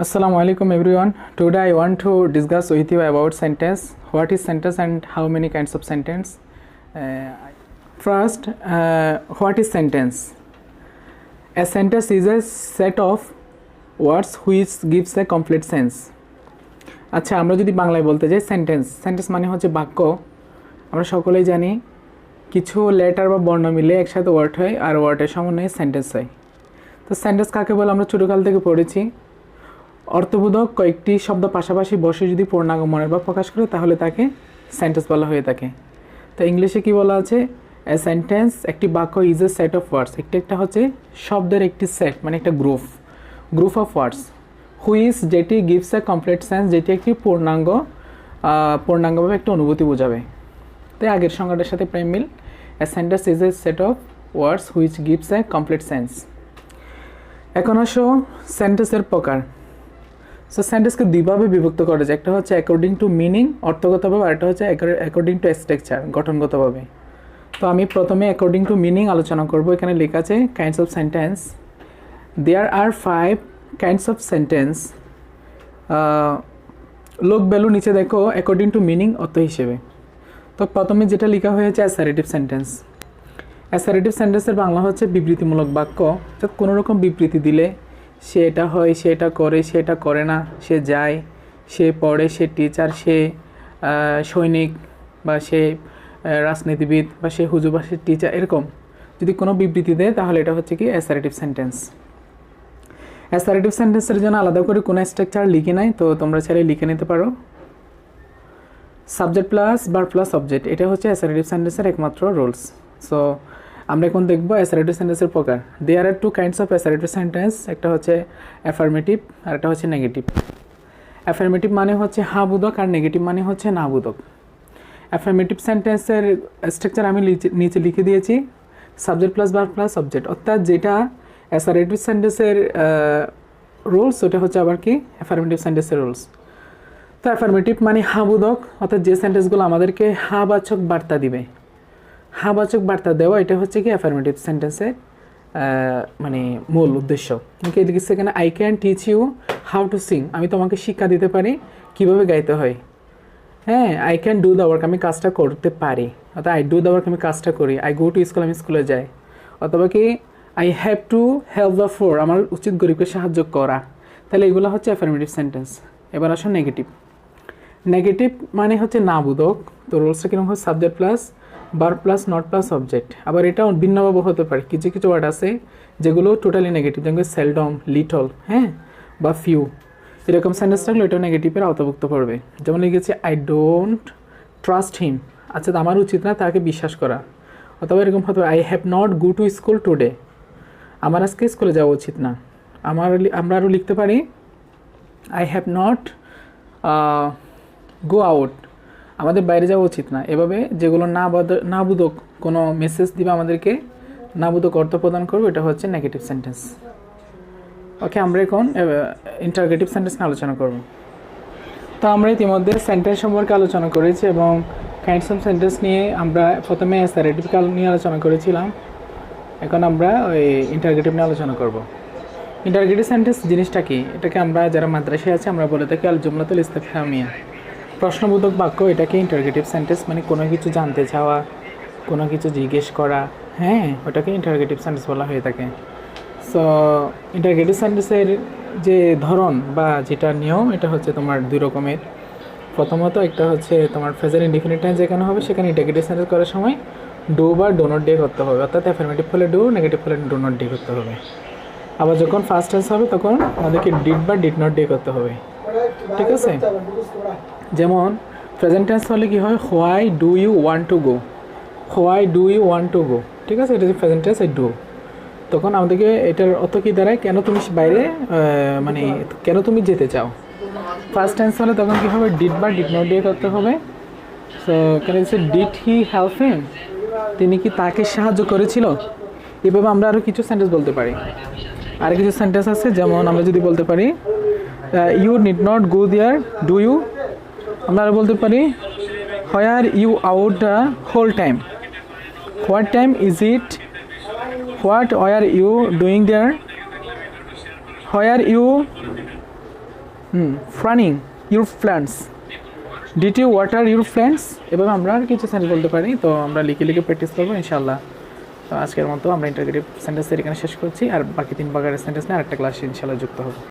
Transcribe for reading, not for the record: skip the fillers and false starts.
Assalamu alaikum everyone. Today I want to discuss with you about sentence. What is sentence and how many kinds of sentence? First, what is sentence? A sentence is a set of words which gives a complete sense. আচ্ছা, আমরা যদি বাংলায় বলতে যাই sentence মানে হচ্ছে বাক্য। আমরা সকলেই জানি কিছু লেটার বা বর্ণ মিলে একসাথে ওয়ার্ড হয় আর ওয়ার্ডের সমন্বয়ে সেন্টেন্স হয়। তো সেন্টেন্স কাকে বলে আমরা ছোটোকাল থেকে পড়েছি। অর্থবোধক কয়েকটি শব্দ পাশাপাশি বসে যদি পূর্ণাঙ্গ মনের বা প্রকাশ করে তাহলে তাকে সেন্টেন্স বলা হয়ে থাকে। তো ইংলিশে কি বলা আছে? এ সেন্টেন্স একটি বাক্য ইজ এ সেট অফ ওয়ার্ডস। একটা হচ্ছে শব্দের একটি সেট মানে একটা গ্রুপ অফ ওয়ার্ডস হুইচ যেটি গিভস এ কমপ্লিট সেন্স, যেটি একটি পূর্ণাঙ্গভাবে একটা অনুভূতি বোঝাবে। তাই আগের সংজ্ঞাটার সাথে প্রেম মিল। A sentence is a set of words which gives a complete sense. এখন আসো সেন্টেন্সের প্রকার। সো সেন্টেন্সকে দুইভাবে বিভক্ত করা যায়। একটা হচ্ছে অ্যাকর্ডিং টু মিনিং অর্থগতভাবে, আর একটা হচ্ছে অ্যাকর্ডিং টু স্ট্রাকচার গঠনগতভাবে। তো আমি প্রথমে অ্যাকর্ডিং টু মিনিং আলোচনা করব। এখানে লেখা আছে kinds of sentence. There are 5 kinds of sentence. লোক ভ্যালু নিচে দেখো অ্যাকর্ডিং টু মিনিং অর্থ হিসেবে। তো প্রথমে যেটা লেখা হয়েছে অ্যাসারেটিভ সেন্টেন্স। অ্যাসারেটিভ সেন্টেন্সের বাংলা হচ্ছে বিবৃতিমূলক বাক্য। অর্থাৎ কোনো রকম বিবৃতি দিলে সে এটা হয়, সে এটা করে, সে এটা করে না, সে যায়, সে পড়ে, সে টিচার, সে সৈনিক, বা সে রাজনীতিবিদ, বা সে হুজুর, বা সে টিচার, এরকম যদি কোনো বিবৃতি দেয় তাহলে এটা হচ্ছে কি অ্যাসারেটিভ সেন্টেন্স। অ্যাসারেটিভ সেন্টেন্সের জন্য আলাদা করে কোনো স্ট্রাকচার লিখে নাই, তো তোমরা চাইলে লিখে নিতে পারো। Subject plus verb plus object, এটা হচ্ছে অ্যাসারেটিভ সেন্টেন্সের একমাত্র রুলস। সো আমরা এখন দেখবো অ্যাসারেটিভ সেন্টেন্সের প্রকার। দেয়ার আর 2 কাইন্ডস অফ অ্যাসারেটিভ সেন্টেন্স। একটা হচ্ছে অ্যাফার্মেটিভ আর একটা হচ্ছে নেগেটিভ। অ্যাফার্মেটিভ মানে হচ্ছে হ্যাঁ বোধক, আর নেগেটিভ মানে হচ্ছে না বোধক। অ্যাফার্মেটিভ সেন্টেন্সের স্ট্রাকচার আমি নিচে লিখে দিয়েছি, subject plus verb plus object. অর্থাৎ যেটা অ্যাসারেটিভ সেন্টেন্সের রুলস ওটা হচ্ছে আবার কি অ্যাফার্মেটিভ সেন্টেন্সের রুলস। তো অ্যাফার্মেটিভ মানে হ্যাঁ বোধক, অর্থাৎ যে সেন্টেন্সগুলো আমাদেরকে হ্যাঁবাচক বার্তা দিবে, হ্যাঁবাচক বার্তা দেওয়া, এটা হচ্ছে কি অ্যাফার্মেটিভ সেন্টেন্সের মানে মূল উদ্দেশ্য। ওকে, লিখেছে এখানে I can teach you how to sing. আমি তোমাকে শিক্ষা দিতে পারি কীভাবে গাইতে হয়। হ্যাঁ, I can do the work, আমি কাজটা করতে পারি। অর্থাৎ আই ডু দ্য ওয়ার্ক, আমি কাজটা করি। আই গো টু স্কুল, আমি স্কুলে যাই। অথবা কি I have to help the four, আমার উচিত গরিবকে সাহায্য করা। তাহলে এগুলো হচ্ছে অ্যাফার্মেটিভ সেন্টেন্স। এবার আসো নেগেটিভ। নেগেটিভ মানে হচ্ছে না বোধক। তো রুলসটা কীরকম হয়? Subject plus verb plus not plus object. আবার এটাও ভিন্নভাবে হতে পারে। কিছু কিছু ওয়ার্ড আছে যেগুলো টোটালি নেগেটিভ, যেমন সেলডম, লিটল, হ্যাঁ, বা ফিউ, এরকম সেন্টেন্স থাকলে এটাও নেগেটিভের আওতাভুক্ত পড়বে। যেমন লিখেছে আই ডোন্ট ট্রাস্ট হিম, আচ্ছা আমার উচিত না তাকে বিশ্বাস করা। অথবা এরকম হতে পারে I have not go to school today, আমার আজকে স্কুলে যাওয়া উচিত না। আমরা আরও লিখতে পারি I have not go out, আমাদের বাইরে যাওয়া উচিত না। এভাবে যেগুলো না বোধক কোনো মেসেজ দিবে আমাদেরকে, না বোধক অর্থ প্রদান করবে, এটা হচ্ছে নেগেটিভ সেন্টেন্স। ওকে, আমরা এখন ইন্টারগেটিভ সেন্টেন্স নিয়ে আলোচনা করব। তো আমরা ইতিমধ্যে সেন্টেন্স সম্পর্কে আলোচনা করেছি এবং কাইন্ডস অফ সেন্টেন্স নিয়ে আমরা প্রথমে অ্যাসারেটিভ নিয়ে আলোচনা করেছিলাম। এখন আমরা ওই ইন্টারগেটিভ নিয়ে আলোচনা করব। ইন্টারগেটিভ সেন্টেন্স জিনিসটা কি? এটাকে আমরা যারা মাদ্রাসায় আছে আমরা বলে থাকি আল জুমলাতুল ইস্তিফহামিয়া, প্রশ্নবোধক বাক্য। এটাকে ইন্টারগেটিভ সেন্টেন্স মানে কোনো কিছু জানতে চাওয়া, কোনো কিছু জিজ্ঞেস করা, হ্যাঁ, ওটাকে ইন্টারগেটিভ সেন্টেন্স বলা হয়ে থাকে। সো ইন্টারগেটিভ সেন্টেন্সের যে ধরন বা যেটা নিয়ম, এটা হচ্ছে তোমার 2 রকমের। প্রথমত একটা হচ্ছে তোমার ফ্রেজার ইনডিফিনিট টেন্স যেখানে হবে সেখানে ইন্টারগেটিভ সেন্টেন্স করার সময় ডু বা ডো নট ডে করতে হবে। অর্থাৎ অ্যাফার্মেটিভ হলে ডু, নেগেটিভ হলে ডো নট ডে করতে হবে। আবার যখন ফার্স্ট টেন্স হবে তখন আমাদেরকে ডিড বা ডিড নট ডে করতে হবে। ঠিক আছে? যেমন প্রেজেন্ট টেন্স হলে কি হয়? Why do you want to go, why do you want to go. ঠিক আছে, এটা যে প্রেজেন্ট টেন্স ডু। তখন আমাদেরকে এটার অর্থ কী দাঁড়ায়? কেন তুমি বাইরে মানে কেন তুমি যেতে চাও। ফার্স্ট টেন্স হলে তখন কী হবে? ডিড বা ডিড নট ডে করতে হবে। সো কেন হচ্ছে ডিড হি হেল্প হিম, তিনি কি তাকে সাহায্য করেছিল। এভাবে আমরা আরও কিছু সেন্টেন্স বলতে পারি। আর কিছু সেন্টেন্স আছে, যেমন আমরা যদি বলতে পারি you need not go there do you. আমরা আরও বলতে পারি where you out the whole time, what time is it, what were you doing there, where you pruning your plants, did you water your plants, এভাবে আমরা আর কিছু sentence বলতে পারি। তো আমরা লিখে লিখে প্র্যাকটিস করবো ইনশাআল্লাহ। তো আজকের মতো আমরা ইন্টারগ্রেটিভ সেন্টেন্সের এখানে শেষ করছি, আর বাকি 3 প্রকারের সেন্টেন্স নিয়ে আরেকটা ক্লাসে ইনশাআল্লাহ যুক্ত হবো।